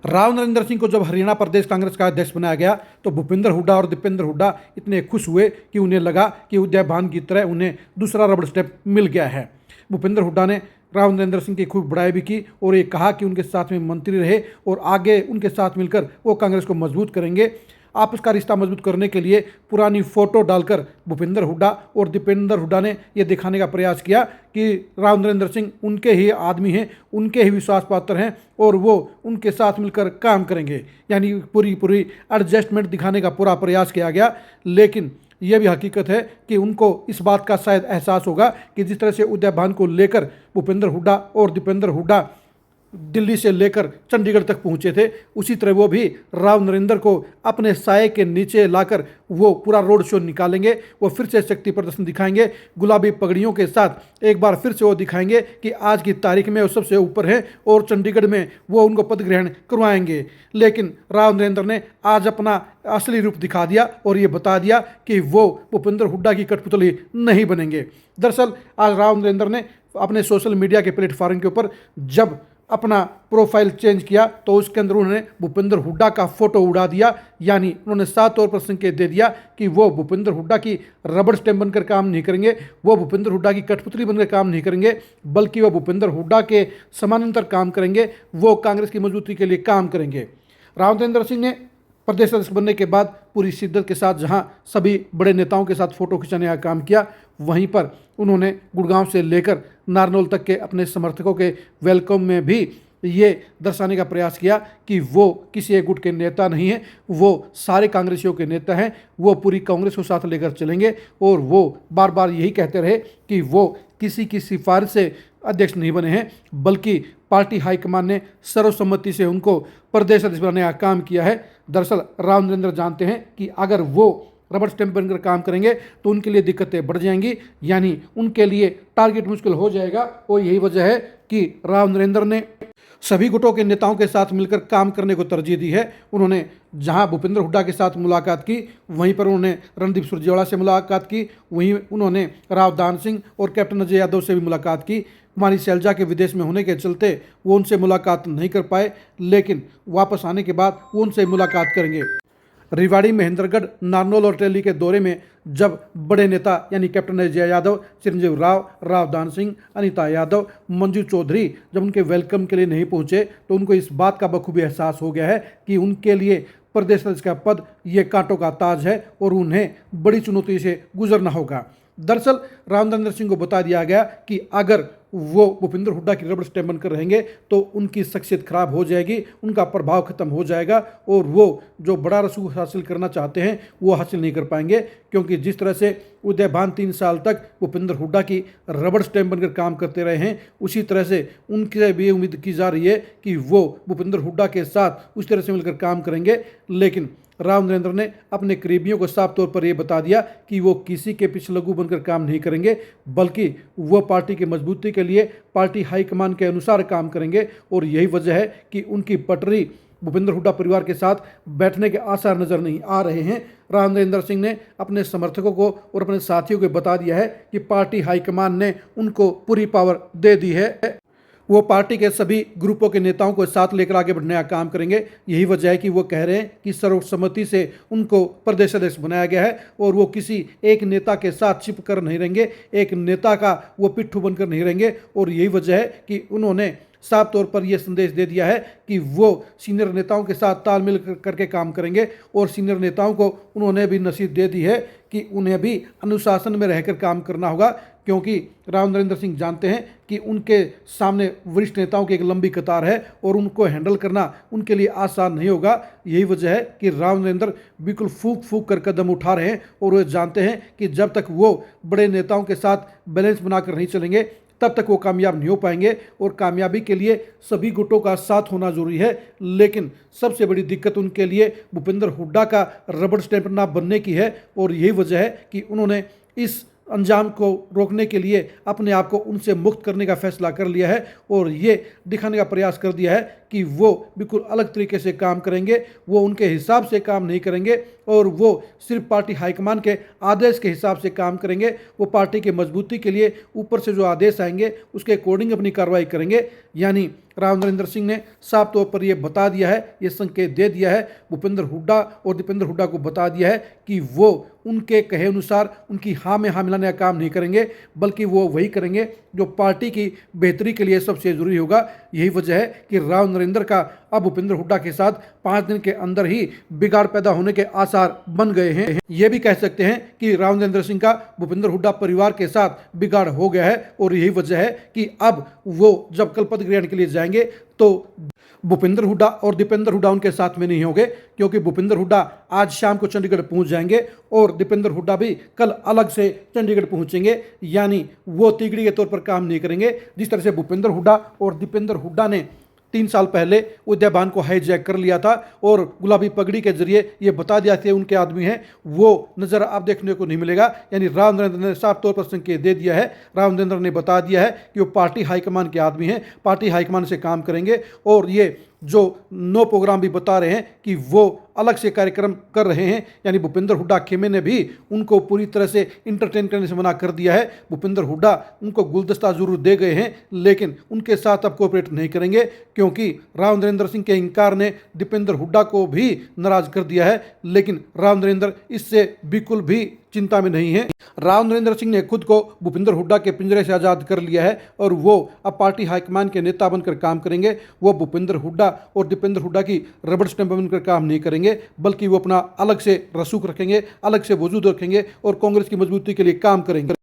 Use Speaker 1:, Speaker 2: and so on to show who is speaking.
Speaker 1: राव नरेंद्र सिंह को जब हरियाणा प्रदेश कांग्रेस का अध्यक्ष बनाया गया तो भूपेंद्र हुड्डा और दीपेंद्र हुड्डा इतने खुश हुए कि उन्हें लगा कि उदय भान की तरह उन्हें दूसरा रबड़ स्टैंप मिल गया है। भूपेंद्र हुड्डा ने राव नरेंद्र सिंह की खूब बड़ाई भी की और ये कहा कि उनके साथ में मंत्री रहे और आगे उनके साथ मिलकर वो कांग्रेस को मजबूत करेंगे। आपस का रिश्ता मजबूत करने के लिए पुरानी फोटो डालकर भूपेंद्र हुड्डा और दीपेंद्र हुड्डा ने यह दिखाने का प्रयास किया कि राव नरेंद्र सिंह उनके ही आदमी हैं, उनके ही विश्वास पात्र हैं और वो उनके साथ मिलकर काम करेंगे। यानी पूरी एडजस्टमेंट दिखाने का पूरा प्रयास किया गया। लेकिन यह भी हकीकत है कि उनको इस बात का शायद एहसास होगा कि जिस तरह से उदय भान को लेकर भूपेंद्र हुड्डा और दीपेंद्र हुड्डा दिल्ली से लेकर चंडीगढ़ तक पहुंचे थे, उसी तरह वो भी राव नरेंद्र को अपने साए के नीचे लाकर वो पूरा रोड शो निकालेंगे। वो फिर से शक्ति प्रदर्शन दिखाएंगे, गुलाबी पगड़ियों के साथ एक बार फिर से वो दिखाएंगे कि आज की तारीख में वो सबसे ऊपर हैं और चंडीगढ़ में वो उनको पद ग्रहण करवाएंगे। लेकिन राव नरेंद्र ने आज अपना असली रूप दिखा दिया और ये बता दिया कि वो भूपेंद्र हुड्डा की कठपुतली नहीं बनेंगे। दरअसल आज राव नरेंद्र ने अपने सोशल मीडिया के प्लेटफॉर्म के ऊपर जब अपना प्रोफाइल चेंज किया तो उसके अंदर उन्होंने भूपेंद्र हुड्डा का फोटो उड़ा दिया। यानी उन्होंने साफ तौर पर संकेत दे दिया कि वो भूपेंद्र हुड्डा की रबड़ स्टैंप बनकर काम नहीं करेंगे, वो भूपेंद्र हुड्डा की कठपुतली बनकर काम नहीं करेंगे, बल्कि वो भूपेंद्र हुड्डा के समानांतर काम करेंगे, वो कांग्रेस की मजबूती के लिए काम करेंगे। राव नरेंद्र सिंह ने प्रदेश अध्यक्ष बनने के बाद पूरी शिद्दत के साथ जहां सभी बड़े नेताओं के साथ फोटो खिंचाने का काम किया, वहीं पर उन्होंने गुड़गांव से लेकर नारनौल तक के अपने समर्थकों के वेलकम में भी ये दर्शाने का प्रयास किया कि वो किसी एक गुट के नेता नहीं हैं, वो सारे कांग्रेसियों के नेता हैं, वो पूरी कांग्रेस को साथ लेकर चलेंगे और वो बार बार यही कहते रहे कि वो किसी की सिफारिश से अध्यक्ष नहीं बने हैं, बल्कि पार्टी हाईकमान ने सर्वसम्मति से उनको प्रदेश अध्यक्ष बनाने का काम किया है। दरअसल राव नरेंद्र जानते हैं कि अगर वो रबड़ स्टैंप बनकर काम करेंगे तो उनके लिए दिक्कतें बढ़ जाएंगी, यानी उनके लिए टारगेट मुश्किल हो जाएगा। और यही वजह है कि राव नरेंद्र ने सभी गुटों के नेताओं के साथ मिलकर काम करने को तरजीह दी है। उन्होंने जहां भूपेंद्र हुड्डा के साथ मुलाकात की, वहीं पर उन्होंने रणदीप सुरजेवाला से मुलाकात की, वहीं उन्होंने राव दान सिंह और कैप्टन अजय यादव से भी मुलाकात की। कुमारी शैलजा के विदेश में होने के चलते वो उनसे मुलाकात नहीं कर पाए, लेकिन वापस आने के बाद वो उनसे मुलाकात करेंगे। रेवाड़ी, महेंद्रगढ़, नारनौल और टेली के दौरे में जब बड़े नेता यानी कैप्टन अजय यादव, चिरंजीव राव, राव दान सिंह, अनीता यादव, मंजू चौधरी जब उनके वेलकम के लिए नहीं पहुंचे तो उनको इस बात का बखूबी एहसास हो गया है कि उनके लिए प्रदेश अध्यक्ष का पद ये कांटों का ताज है और उन्हें बड़ी चुनौती से गुजरना होगा। दरअसल राव नरेंद्र सिंह को बता दिया गया कि अगर वो भूपेंद्र हुड्डा की रबड़ स्टैंप बनकर रहेंगे तो उनकी शख्सियत खराब हो जाएगी, उनका प्रभाव खत्म हो जाएगा और वो जो बड़ा रसूख हासिल करना चाहते हैं वो हासिल नहीं कर पाएंगे। क्योंकि जिस तरह से उदय भान 3 साल तक भूपेंद्र हुड्डा की रबड़ स्टैंप बनकर काम करते रहे हैं, उसी तरह से उनसे भी उम्मीद की जा रही है कि वो भूपेंद्र हुड्डा के साथ उस तरह से मिलकर काम करेंगे। लेकिन राव नरेंद्र ने अपने करीबियों को साफ तौर पर यह बता दिया कि वो किसी के पीछे लघु बनकर काम नहीं करेंगे, बल्कि वो पार्टी की मजबूती के लिए पार्टी हाईकमान के अनुसार काम करेंगे। और यही वजह है कि उनकी पटरी भूपेंद्र हुड्डा परिवार के साथ बैठने के आसार नजर नहीं आ रहे हैं। राव नरेंद्र सिंह ने अपने समर्थकों को और अपने साथियों को बता दिया है कि पार्टी हाईकमान ने उनको पूरी पावर दे दी है, वो पार्टी के सभी ग्रुपों के नेताओं को साथ लेकर आगे बढ़ने का काम करेंगे। यही वजह है कि वो कह रहे हैं कि सर्वसम्मति से उनको प्रदेश अध्यक्ष बनाया गया है और वो किसी एक नेता के साथ चिपक कर नहीं रहेंगे, एक नेता का वो पिट्ठू बनकर नहीं रहेंगे। और यही वजह है कि उन्होंने साफ तौर पर यह संदेश दे दिया है कि वो सीनियर नेताओं के साथ तालमेल करके काम करेंगे और सीनियर नेताओं को उन्होंने भी नसीहत दे दी है कि उन्हें भी अनुशासन में रहकर काम करना होगा। क्योंकि राव नरेंद्र सिंह जानते हैं कि उनके सामने वरिष्ठ नेताओं की एक लंबी कतार है और उनको हैंडल करना उनके लिए आसान नहीं होगा। यही वजह है कि राव नरेंद्र बिल्कुल फूंक फूंक कर कदम उठा रहे हैं और वो जानते हैं कि जब तक वो बड़े नेताओं के साथ बैलेंस बनाकर नहीं चलेंगे तब तक वो कामयाब नहीं हो पाएंगे। और कामयाबी के लिए सभी गुटों का साथ होना जरूरी है। लेकिन सबसे बड़ी दिक्कत उनके लिए भूपेंद्र हुड्डा का रबड़ स्टैंप ना बनने की है और यही वजह है कि उन्होंने इस अंजाम को रोकने के लिए अपने आप को उनसे मुक्त करने का फैसला कर लिया है और ये दिखाने का प्रयास कर दिया है कि वो बिल्कुल अलग तरीके से काम करेंगे, वो उनके हिसाब से काम नहीं करेंगे और वो सिर्फ पार्टी हाईकमान के आदेश के हिसाब से काम करेंगे। वो पार्टी की मजबूती के लिए ऊपर से जो आदेश आएंगे उसके अकॉर्डिंग अपनी कार्रवाई करेंगे। यानी राव नरेंद्र सिंह ने साफ तौर पर यह बता दिया है, ये संकेत दे दिया है, भूपेंद्र हुड्डा और दीपेंद्र हुड्डा को बता दिया है कि वो उनके कहे अनुसार उनकी हाँ में हाँ मिलाने का काम नहीं करेंगे, बल्कि वो वही करेंगे जो पार्टी की बेहतरी के लिए सबसे ज़रूरी होगा। यही वजह है कि राव नरेंद्र का अब भूपेंद्र हुड्डा के साथ 5 दिन के अंदर ही बिगाड़ पैदा होने के आसार बन गए हैं। ये भी कह सकते हैं कि राव नरेंद्र सिंह का भूपेंद्र हुड्डा परिवार के साथ बिगाड़ हो गया है और यही वजह है कि अब वो जब कल पद ग्रहण के लिए जाएंगे तो भूपेंद्र हुड्डा और दीपेंद्र हुड्डा उनके साथ में नहीं होंगे, क्योंकि भूपेंद्र हुड्डा आज शाम को चंडीगढ़ पहुंच जाएंगे और दीपेंद्र हुड्डा भी कल अलग से चंडीगढ़ पहुंचेंगे। यानी वो तिगड़ी के तौर पर काम नहीं करेंगे। जिस तरह से भूपेंद्र हुड्डा और दीपेंद्र हुड्डा ने 3 साल पहले उद्यान को हाईजैक कर लिया था और गुलाबी पगड़ी के जरिए ये बता दिया था उनके आदमी हैं, वो नज़र अब देखने को नहीं मिलेगा। यानी राव नरेंद्र ने साफ तौर पर संकेत दे दिया है, राव नरेंद्र ने बता दिया है कि वो पार्टी हाईकमान के आदमी हैं, पार्टी हाईकमान से काम करेंगे। और ये जो नो प्रोग्राम भी बता रहे हैं कि वो अलग से कार्यक्रम कर रहे हैं, यानी भूपेंद्र हुड्डा खेमे ने भी उनको पूरी तरह से इंटरटेन करने से मना कर दिया है। भूपेंद्र हुड्डा उनको गुलदस्ता जरूर दे गए हैं, लेकिन उनके साथ अब कोऑपरेट नहीं करेंगे, क्योंकि राव नरेंद्र सिंह के इंकार ने दीपेंद्र हुड्डा को भी नाराज कर दिया है। लेकिन राव नरेंद्र इससे बिल्कुल भी चिंता में नहीं है। राव नरेंद्र सिंह ने खुद को भूपेंद्र हुड्डा के पिंजरे से आज़ाद कर लिया है और वो अब पार्टी हाईकमान के नेता बनकर काम करेंगे। वो भूपेंद्र हुड्डा और दीपेंद्र हुड्डा की रबड़ स्टैंप बनकर काम नहीं करेंगे, बल्कि वो अपना अलग से रसूख रखेंगे, अलग से वजूद रखेंगे और कांग्रेस की मजबूती के लिए काम करेंगे।